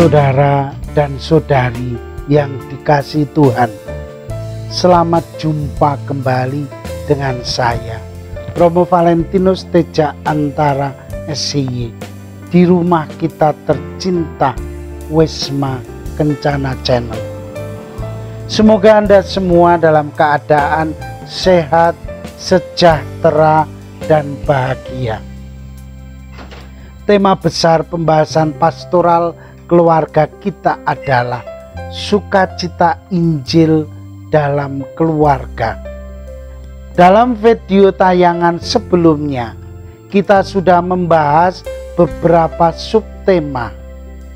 Saudara dan saudari yang dikasihi Tuhan, selamat jumpa kembali dengan saya, Romo Valentinus Teja Antara SCY, di rumah kita tercinta Wisma Kencana Channel. Semoga Anda semua dalam keadaan sehat, sejahtera, dan bahagia. Tema besar pembahasan pastoral keluarga kita adalah sukacita Injil dalam keluarga. Dalam video tayangan sebelumnya, kita sudah membahas beberapa subtema,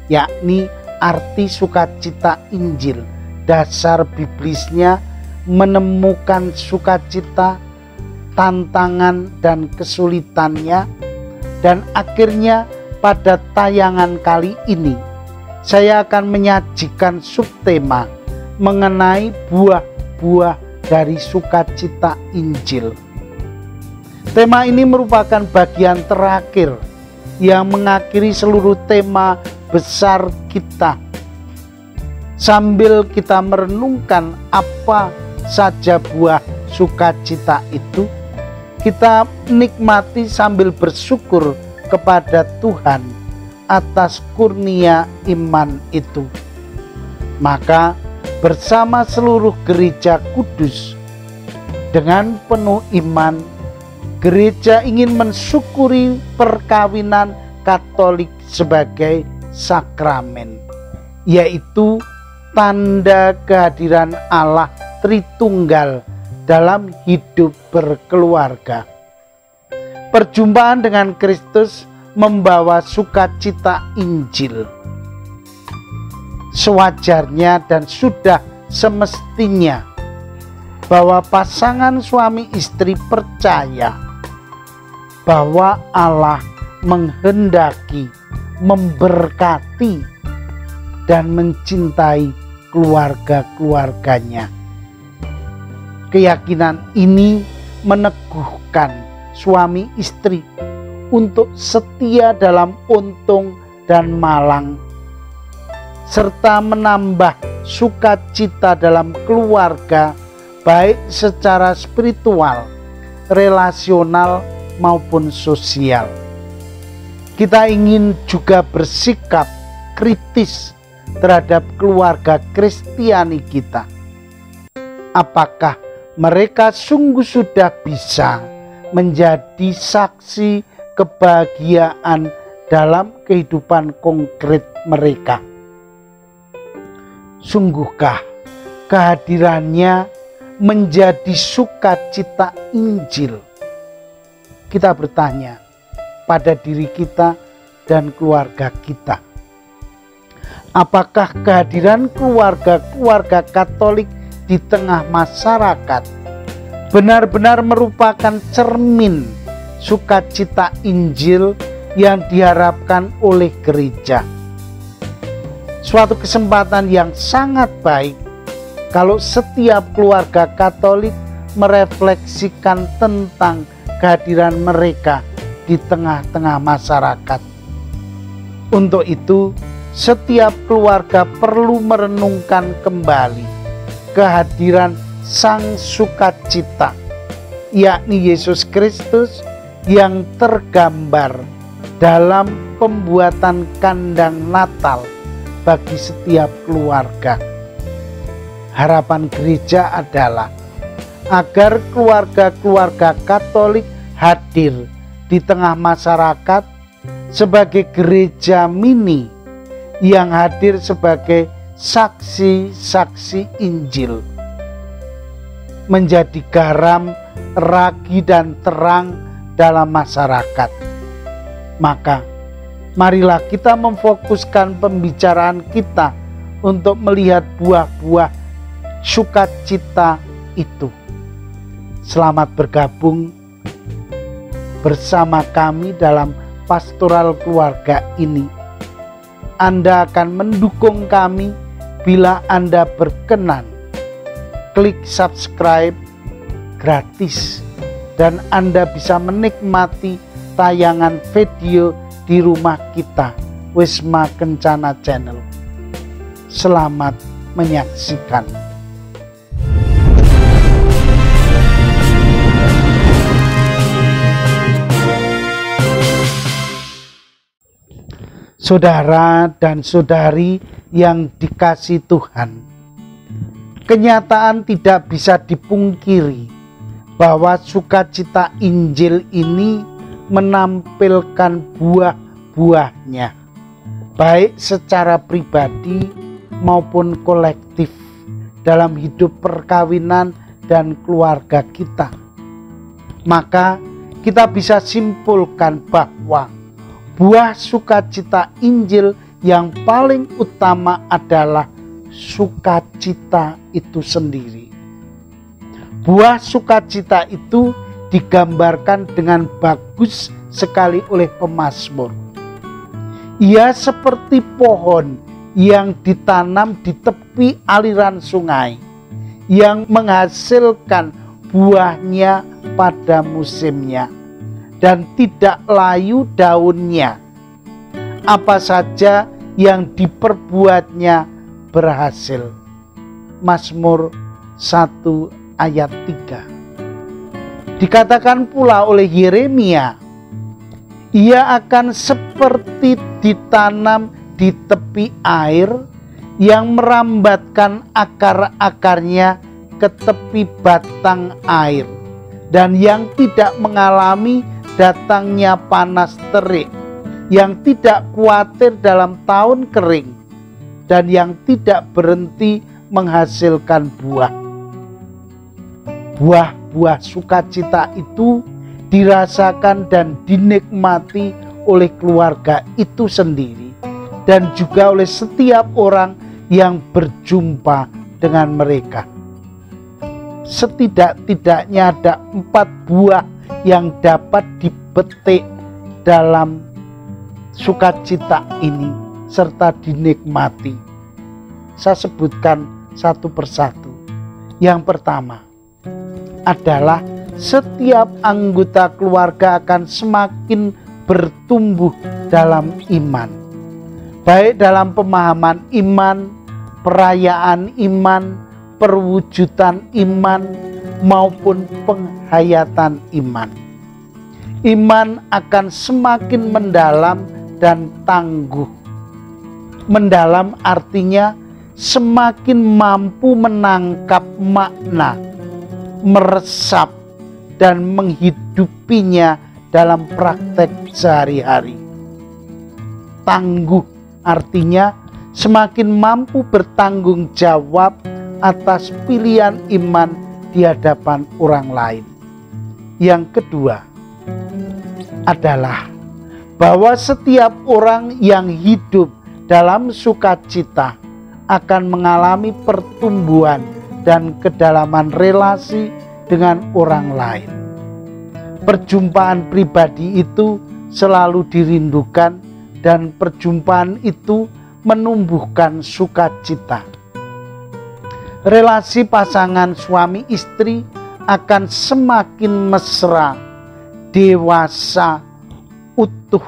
yakni arti sukacita Injil, dasar biblisnya, menemukan sukacita, tantangan dan kesulitannya, dan akhirnya pada tayangan kali ini saya akan menyajikan subtema mengenai buah-buah dari sukacita Injil. Tema ini merupakan bagian terakhir yang mengakhiri seluruh tema besar kita. Sambil kita merenungkan apa saja buah sukacita itu, kita nikmati sambil bersyukur kepada Tuhan atas kurnia iman itu. Maka bersama seluruh gereja kudus, dengan penuh iman, gereja ingin mensyukuri perkawinan Katolik sebagai sakramen, yaitu tanda kehadiran Allah Tritunggal dalam hidup berkeluarga. Perjumpaan dengan Kristus membawa sukacita Injil. Sewajarnya dan sudah semestinya bahwa pasangan suami istri percaya bahwa Allah menghendaki, memberkati, dan mencintai keluarga-keluarganya. Keyakinan ini meneguhkan suami istri untuk setia dalam untung dan malang, serta menambah sukacita dalam keluarga, baik secara spiritual, relasional, maupun sosial. Kita ingin juga bersikap kritis terhadap keluarga Kristiani kita. Apakah mereka sungguh sudah bisa menjadi saksi kebahagiaan dalam kehidupan konkret mereka? Sungguhkah kehadirannya menjadi sukacita Injil? Kita bertanya pada diri kita dan keluarga kita. Apakah kehadiran keluarga-keluarga Katolik di tengah masyarakat benar-benar merupakan cermin sukacita Injil yang diharapkan oleh gereja? Suatu kesempatan yang sangat baik kalau setiap keluarga Katolik merefleksikan tentang kehadiran mereka di tengah-tengah masyarakat. Untuk itu, setiap keluarga perlu merenungkan kembali kehadiran Sang Sukacita, yakni Yesus Kristus yang tergambar dalam pembuatan kandang Natal bagi setiap keluarga. Harapan gereja adalah agar keluarga-keluarga Katolik hadir di tengah masyarakat sebagai gereja mini yang hadir sebagai saksi-saksi Injil, menjadi garam, ragi, dan terang dalam masyarakat. Maka marilah kita memfokuskan pembicaraan kita untuk melihat buah-buah sukacita itu. Selamat bergabung bersama kami dalam pastoral keluarga ini. Anda akan mendukung kami bila Anda berkenan klik subscribe gratis, dan Anda bisa menikmati tayangan video di rumah kita, Wisma Kencana Channel. Selamat menyaksikan. Saudara dan saudari yang dikasihi Tuhan, kenyataan tidak bisa dipungkiri bahwa sukacita Injil ini menampilkan buah-buahnya, baik secara pribadi maupun kolektif dalam hidup perkawinan dan keluarga kita. Maka kita bisa simpulkan bahwa buah sukacita Injil yang paling utama adalah sukacita itu sendiri. Buah sukacita itu digambarkan dengan bagus sekali oleh pemazmur. Ia seperti pohon yang ditanam di tepi aliran sungai, yang menghasilkan buahnya pada musimnya dan tidak layu daunnya. Apa saja yang diperbuatnya berhasil. Mazmur 1 ayat 3. Dikatakan pula oleh Yeremia, ia akan seperti ditanam di tepi air yang merambatkan akar-akarnya ke tepi batang air, dan yang tidak mengalami datangnya panas terik, yang tidak khawatir dalam tahun kering, dan yang tidak berhenti menghasilkan buah. Buah-buah sukacita itu dirasakan dan dinikmati oleh keluarga itu sendiri, dan juga oleh setiap orang yang berjumpa dengan mereka. Setidak-tidaknya ada 4 buah yang dapat dipetik dalam sukacita ini serta dinikmati. Saya sebutkan satu persatu. Yang pertama adalah setiap anggota keluarga akan semakin bertumbuh dalam iman, baik dalam pemahaman iman, perayaan iman, perwujudan iman, maupun penghayatan iman. Iman akan semakin mendalam dan tangguh. Mendalam artinya semakin mampu menangkap makna, meresap, dan menghidupinya dalam praktek sehari-hari. Tangguh artinya semakin mampu bertanggung jawab atas pilihan iman di hadapan orang lain. Yang kedua adalah bahwa setiap orang yang hidup dalam sukacita akan mengalami pertumbuhan dan kedalaman relasi dengan orang lain. Perjumpaan pribadi itu selalu dirindukan, dan perjumpaan itu menumbuhkan sukacita. Relasi pasangan suami istri akan semakin mesra, dewasa, utuh,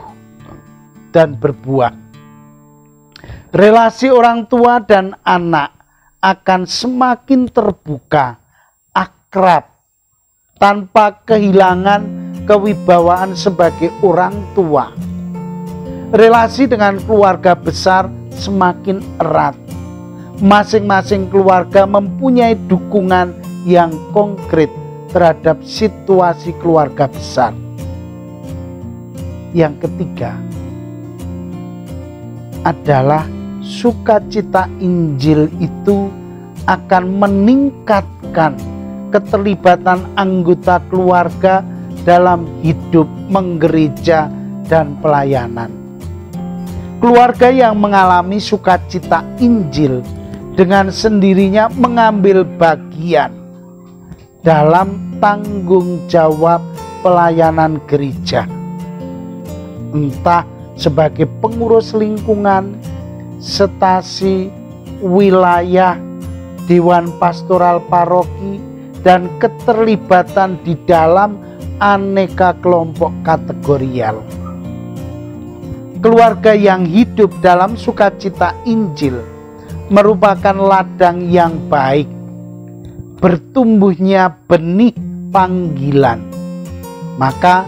dan berbuah. Relasi orang tua dan anak akan semakin terbuka, akrab, tanpa kehilangan kewibawaan sebagai orang tua. Relasi dengan keluarga besar semakin erat. Masing-masing keluarga mempunyai dukungan yang konkret terhadap situasi keluarga besar. Yang ketiga adalah sukacita Injil itu akan meningkatkan keterlibatan anggota keluarga dalam hidup menggereja dan pelayanan. Keluarga yang mengalami sukacita Injil dengan sendirinya mengambil bagian dalam tanggung jawab pelayanan gereja, entah sebagai pengurus lingkungan, stasi, wilayah, dewan pastoral paroki, dan keterlibatan di dalam aneka kelompok kategorial. Keluarga yang hidup dalam sukacita Injil merupakan ladang yang baik, bertumbuhnya benih panggilan. Maka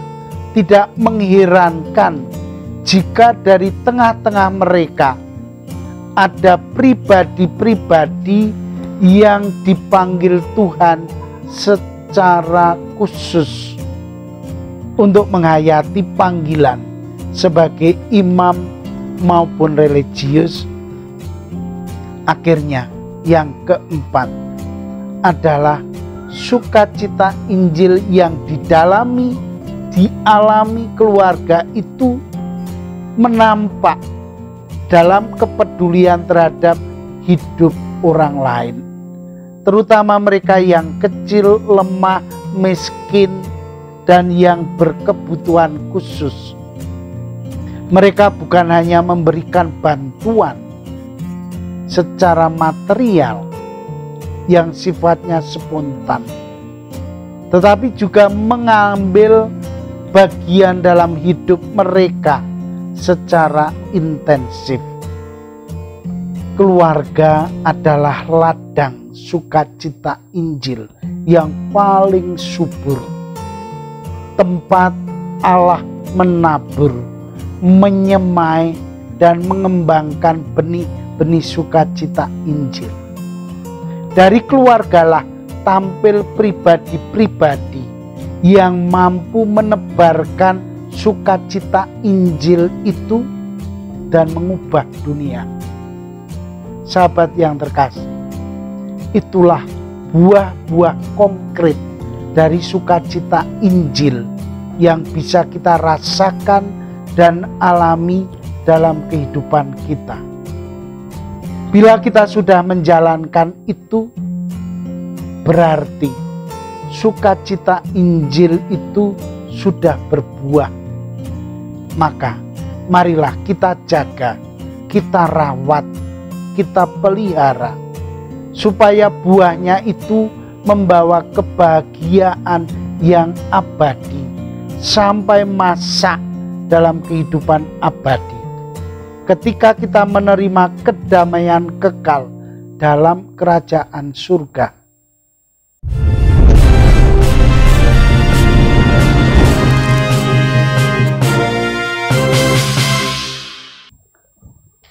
tidak mengherankan jika dari tengah-tengah mereka ada pribadi-pribadi yang dipanggil Tuhan secara khusus untuk menghayati panggilan sebagai imam maupun religius. Akhirnya yang keempat adalah sukacita Injil yang dialami keluarga itu menampak dalam kepedulian terhadap hidup orang lain, terutama mereka yang kecil, lemah, miskin, dan yang berkebutuhan khusus. Mereka bukan hanya memberikan bantuan secara material yang sifatnya spontan, tetapi juga mengambil bagian dalam hidup mereka secara intensif. Keluarga adalah ladang sukacita Injil yang paling subur, tempat Allah menabur, menyemai, dan mengembangkan benih-benih sukacita Injil. Dari keluargalah tampil pribadi-pribadi yang mampu menebarkan sukacita Injil itu dan mengubah dunia. Sahabat yang terkasih, itulah buah-buah konkret dari sukacita Injil yang bisa kita rasakan dan alami dalam kehidupan kita. Bila kita sudah menjalankan itu, berarti sukacita Injil itu sudah berbuah. Maka marilah kita jaga, kita rawat, kita pelihara, supaya buahnya itu membawa kebahagiaan yang abadi sampai masa dalam kehidupan abadi, ketika kita menerima kedamaian kekal dalam kerajaan surga.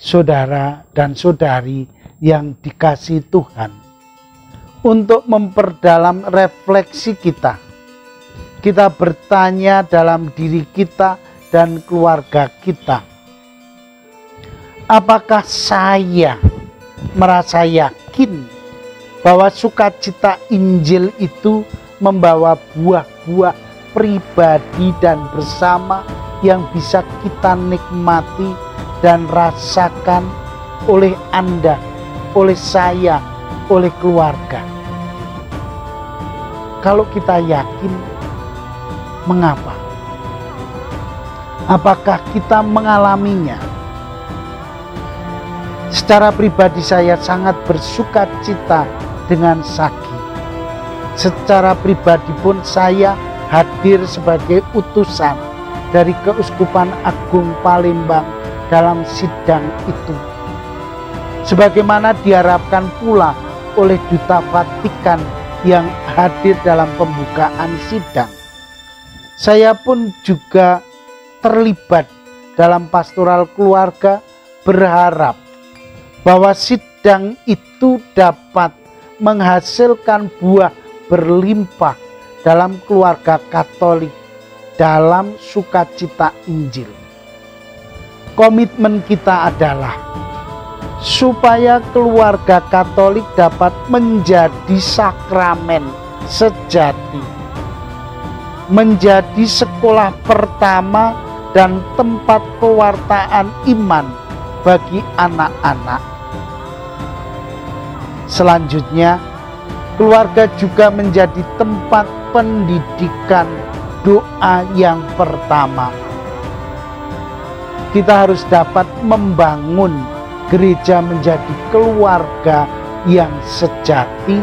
Saudara dan saudari yang dikasihi Tuhan, untuk memperdalam refleksi kita bertanya dalam diri kita dan keluarga kita, apakah saya merasa yakin bahwa sukacita Injil itu membawa buah-buah pribadi dan bersama yang bisa kita nikmati dan rasakan oleh Anda, oleh saya, oleh keluarga? Kalau kita yakin, mengapa? Apakah kita mengalaminya? Secara pribadi saya sangat bersuka cita dengan Sagi. Secara pribadi pun saya hadir sebagai utusan dari Keuskupan Agung Palembang dalam sidang itu, sebagaimana diharapkan pula oleh Duta Vatikan yang hadir dalam pembukaan sidang. Saya pun juga terlibat dalam pastoral keluarga, berharap bahwa sidang itu dapat menghasilkan buah berlimpah dalam keluarga Katolik dalam sukacita Injil. Komitmen kita adalah supaya keluarga Katolik dapat menjadi sakramen sejati, menjadi sekolah pertama dan tempat pewartaan iman bagi anak-anak. Selanjutnya, keluarga juga menjadi tempat pendidikan doa yang pertama. Kita harus dapat membangun gereja menjadi keluarga yang sejati,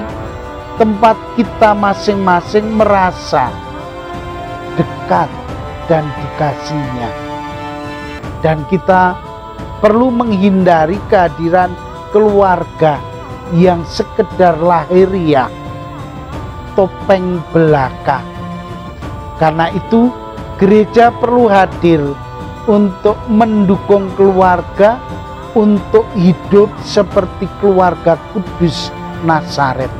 tempat kita masing-masing merasa dekat dan dikasihinya. Dan kita perlu menghindari kehadiran keluarga yang sekedar lahiriah, topeng belaka. Karena itu gereja perlu hadir untuk mendukung keluarga untuk hidup seperti keluarga kudus Nazaret.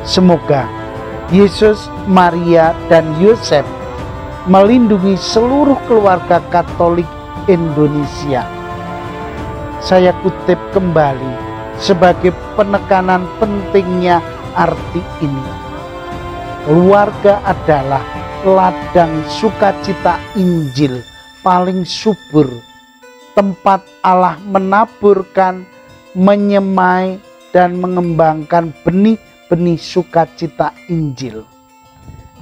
Semoga Yesus, Maria, dan Yosef melindungi seluruh keluarga Katolik Indonesia. Saya kutip kembali sebagai penekanan pentingnya arti ini. Keluarga adalah ladang sukacita Injil paling subur, tempat Allah menaburkan, menyemai, dan mengembangkan benih-benih sukacita Injil.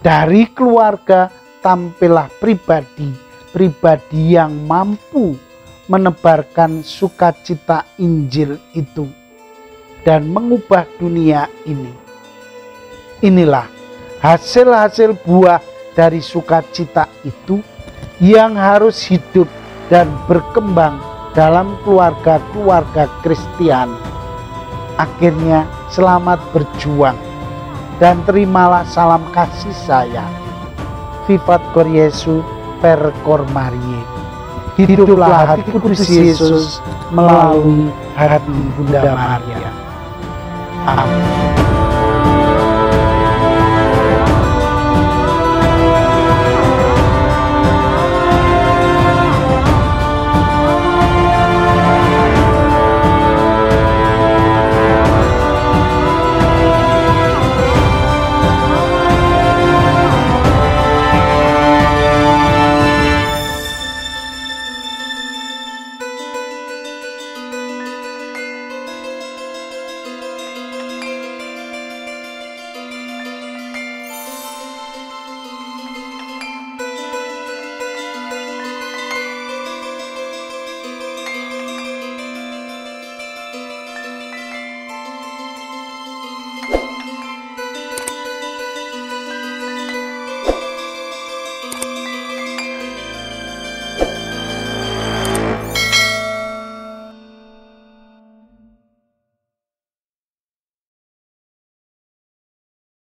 Dari keluarga tampillah pribadi yang mampu menebarkan sukacita Injil itu dan mengubah dunia ini. Inilah hasil-hasil buah dari sukacita itu yang harus hidup dan berkembang dalam keluarga-keluarga Kristiani. Akhirnya selamat berjuang dan terimalah salam kasih saya. Vivat Cor Jesu per Cor Mariae. Hiduplah hati kudus Yesus melalui hati Bunda Maria. Amin.